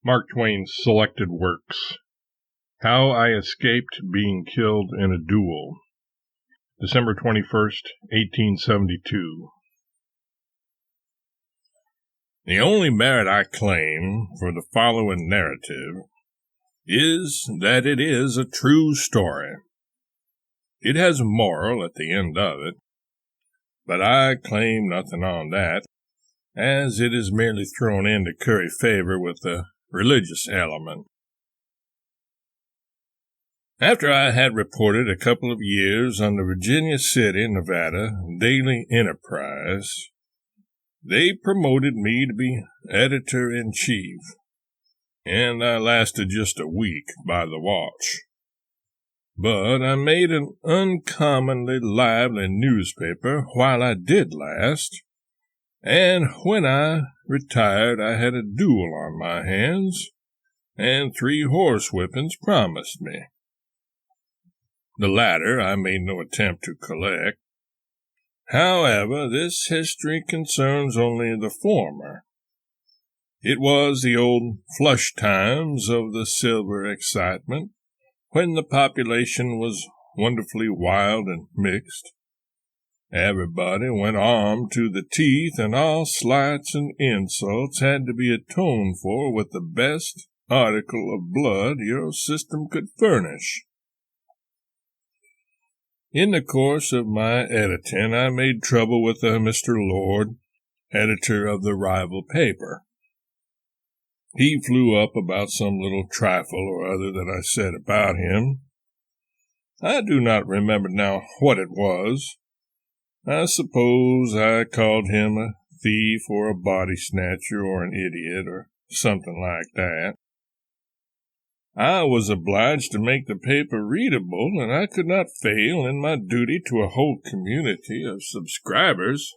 Mark Twain's Selected Works. How I Escaped Being Killed in a Duel. December 21st, 1872. The only merit I claim for the following narrative is that it is a true story. It has a moral at the end of it, but I claim nothing on that, as it is merely thrown in to curry favor with the religious element. After I had reported a couple of years on the Virginia City, Nevada Daily Enterprise, they promoted me to be editor-in-chief, and I lasted just a week by the watch. But I made an uncommonly lively newspaper while I did last, and when I retired I had a duel on my hands, and 3 horsewhippings promised me. The latter I made no attempt to collect. However, this history concerns only the former. It was the old flush times of the silver excitement, when the population was wonderfully wild and mixed. Everybody went armed to the teeth, and all slights and insults had to be atoned for with the best article of blood your system could furnish. In the course of my editing, I made trouble with Mr. Lord, editor of the rival paper. He flew up about some little trifle or other that I said about him. I do not remember now what it was. I suppose I called him a thief or a body snatcher or an idiot or something like that. I was obliged to make the paper readable, and I could not fail in my duty to a whole community of subscribers,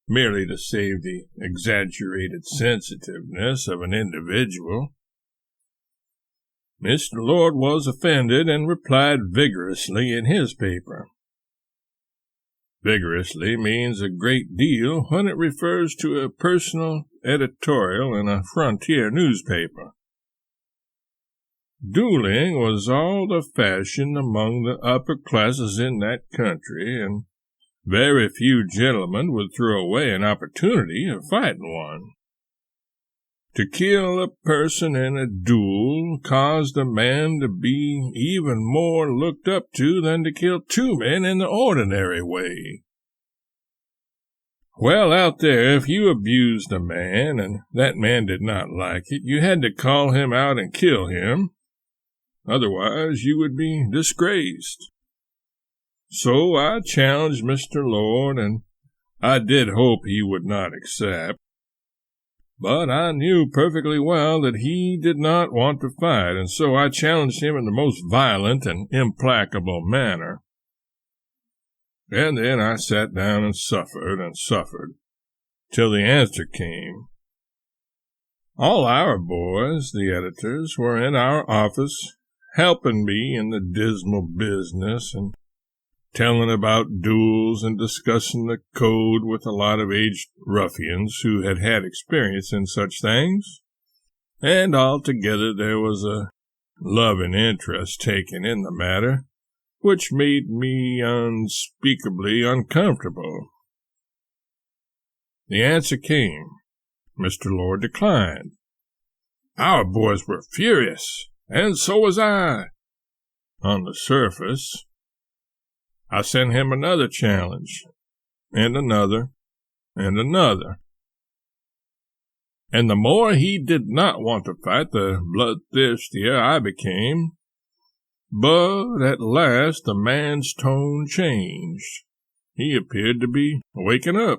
merely to save the exaggerated sensitiveness of an individual. Mr. Lord was offended and replied vigorously in his paper. Vigorously means a great deal when it refers to a personal editorial in a frontier newspaper. Dueling was all the fashion among the upper classes in that country, and very few gentlemen would throw away an opportunity of fighting one. To kill a person in a duel caused a man to be even more looked up to than to kill 2 men in the ordinary way. Well, out there, if you abused a man, and that man did not like it, you had to call him out and kill him. Otherwise, you would be disgraced. So I challenged Mr. Lord, and I did hope he would not accept. But I knew perfectly well that he did not want to fight, and so I challenged him in the most violent and implacable manner. And then I sat down and suffered, till the answer came. All our boys, the editors, were in our office, helping me in the dismal business, and telling about duels and discussing the code with a lot of aged ruffians who had had experience in such things, and altogether there was a loving interest taken in the matter, which made me unspeakably uncomfortable. The answer came. Mr. Lord declined. Our boys were furious, and so was I. On the surface, I sent him another challenge, and another, and another. And the more he did not want to fight, the bloodthirstier I became. But at last the man's tone changed. He appeared to be waking up.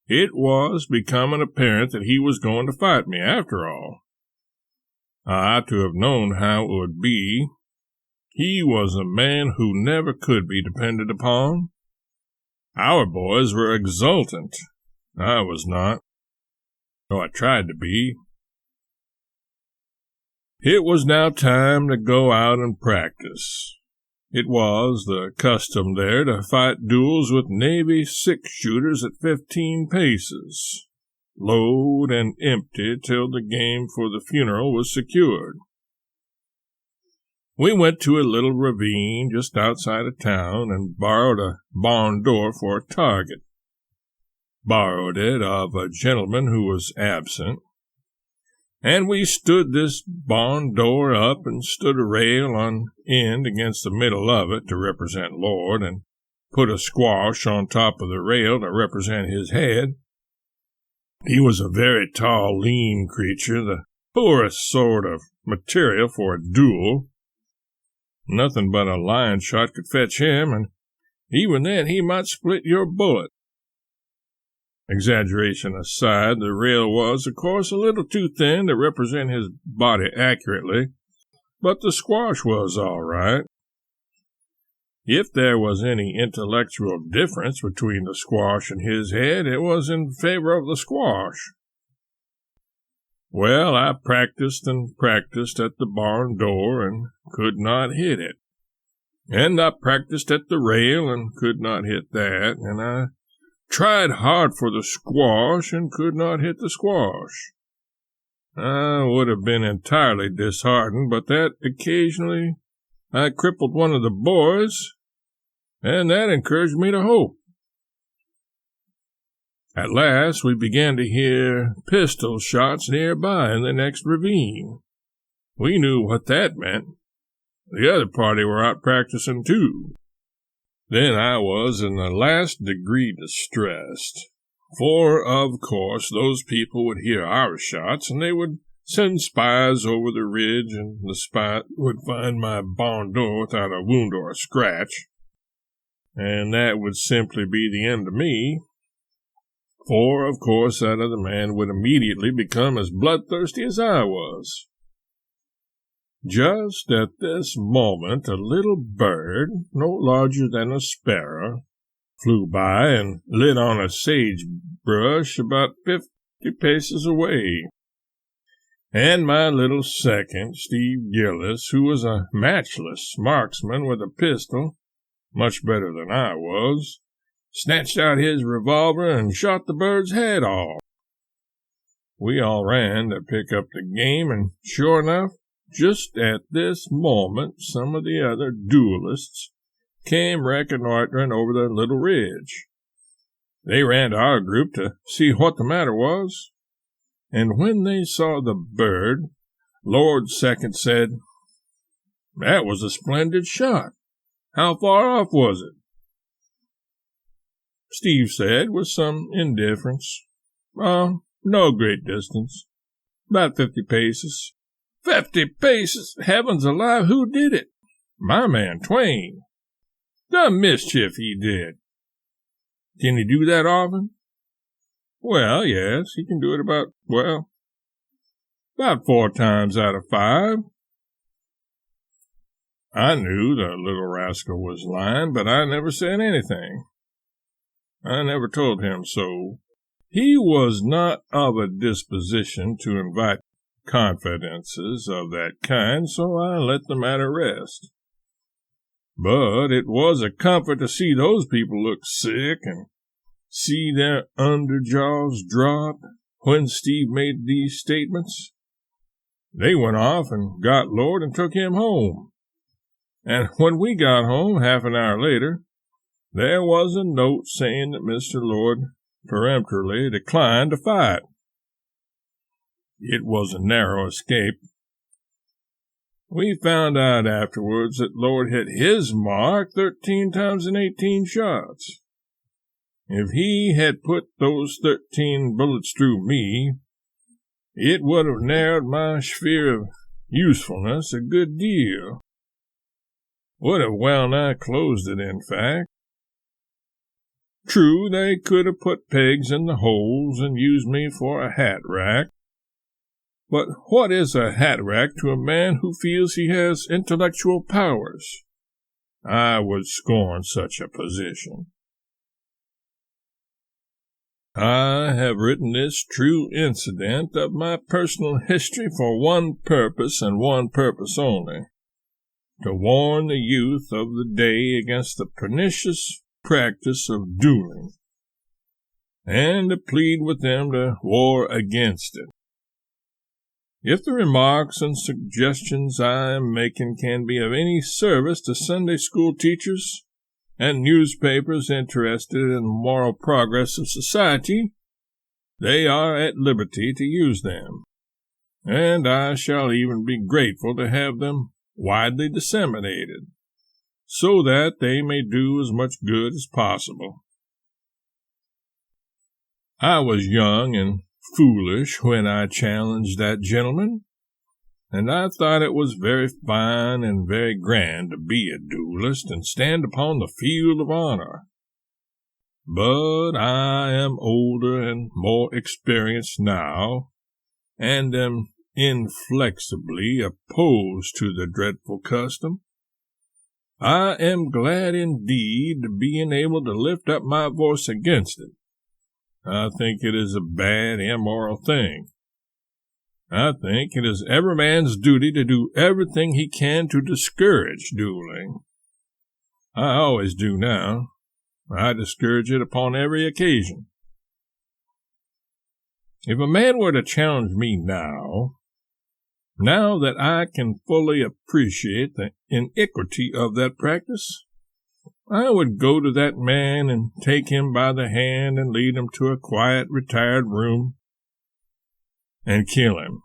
It was becoming apparent that he was going to fight me after all. I ought to have known how it would be. He was a man who never could be depended upon. Our boys were exultant. I was not, though I tried to be. It was now time to go out and practice. It was the custom there to fight duels with Navy 6-shooters at 15 paces. load, and empty till the game for the funeral was secured. We went to a little ravine just outside of town and borrowed a barn door for a target. Borrowed it of a gentleman who was absent, and we stood this barn door up and stood a rail on end against the middle of it to represent Lord, and put a squash on top of the rail to represent his head. He was a very tall, lean creature, the poorest sort of material for a duel. Nothing but a lion shot could fetch him, and even then he might split your bullet. Exaggeration aside, the rail was, of course, a little too thin to represent his body accurately, but the squash was all right. If there was any intellectual difference between the squash and his head, it was in favor of the squash. Well, I practiced and practiced at the barn door and could not hit it. And I practiced at the rail and could not hit that, and I tried hard for the squash and could not hit the squash. I would have been entirely disheartened, but that occasionally I crippled one of the boys, and that encouraged me to hope. At last we began to hear pistol shots nearby in the next ravine. We knew what that meant. The other party were out practicing too. Then I was in the last degree distressed, for of course those people would hear our shots, and they would send spies over the ridge, and the spy would find my barn door without a wound or a scratch, and that would simply be the end of me. For, of course, that other man would immediately become as bloodthirsty as I was. Just at this moment, a little bird, no larger than a sparrow, flew by and lit on a sagebrush about 50 paces away. And my little second, Steve Gillis, who was a matchless marksman with a pistol, much better than I was, snatched out his revolver and shot the bird's head off. We all ran to pick up the game, and sure enough, just at this moment some of the other duelists came reconnoitering over the little ridge. They ran to our group to see what the matter was, and when they saw the bird, Lord Second said, "That was a splendid shot. How far off was it?" Steve said, with some indifference, "Oh, no great distance. About 50 paces. 50 paces! Heavens alive, who did it? My man Twain. The mischief he did. Can he do that often?" "Well, yes, he can do it about 4 times out of 5. I knew the little rascal was lying, but I never said anything. I never told him so. He was not of a disposition to invite confidences of that kind, so I let the matter rest. But it was a comfort to see those people look sick and see their underjaws drop when Steve made these statements. They went off and got Lord and took him home. And when we got home, half an hour later, there was a note saying that Mr. Lord peremptorily declined to fight. It was a narrow escape. We found out afterwards that Lord hit his mark 13 times in 18 shots. If he had put those 13 bullets through me, it would have narrowed my sphere of usefulness a good deal. Would have well nigh closed it, in fact. True, they could have put pegs in the holes and used me for a hat rack. But what is a hat rack to a man who feels he has intellectual powers? I would scorn such a position. I have written this true incident of my personal history for one purpose and one purpose only, to warn the youth of the day against the pernicious practice of dueling, and to plead with them to war against it. If the remarks and suggestions I am making can be of any service to Sunday school teachers and newspapers interested in the moral progress of society, they are at liberty to use them, and I shall even be grateful to have them widely disseminated, so that they may do as much good as possible. I was young and foolish when I challenged that gentleman, and I thought it was very fine and very grand to be a duelist and stand upon the field of honor. But I am older and more experienced now, and am inflexibly opposed to the dreadful custom. I am glad indeed to be able to lift up my voice against it. I think it is a bad, immoral thing. I think it is every man's duty to do everything he can to discourage dueling. I always do now. I discourage it upon every occasion. If a man were to challenge me now that I can fully appreciate the iniquity of that practice, I would go to that man and take him by the hand and lead him to a quiet, retired room and kill him.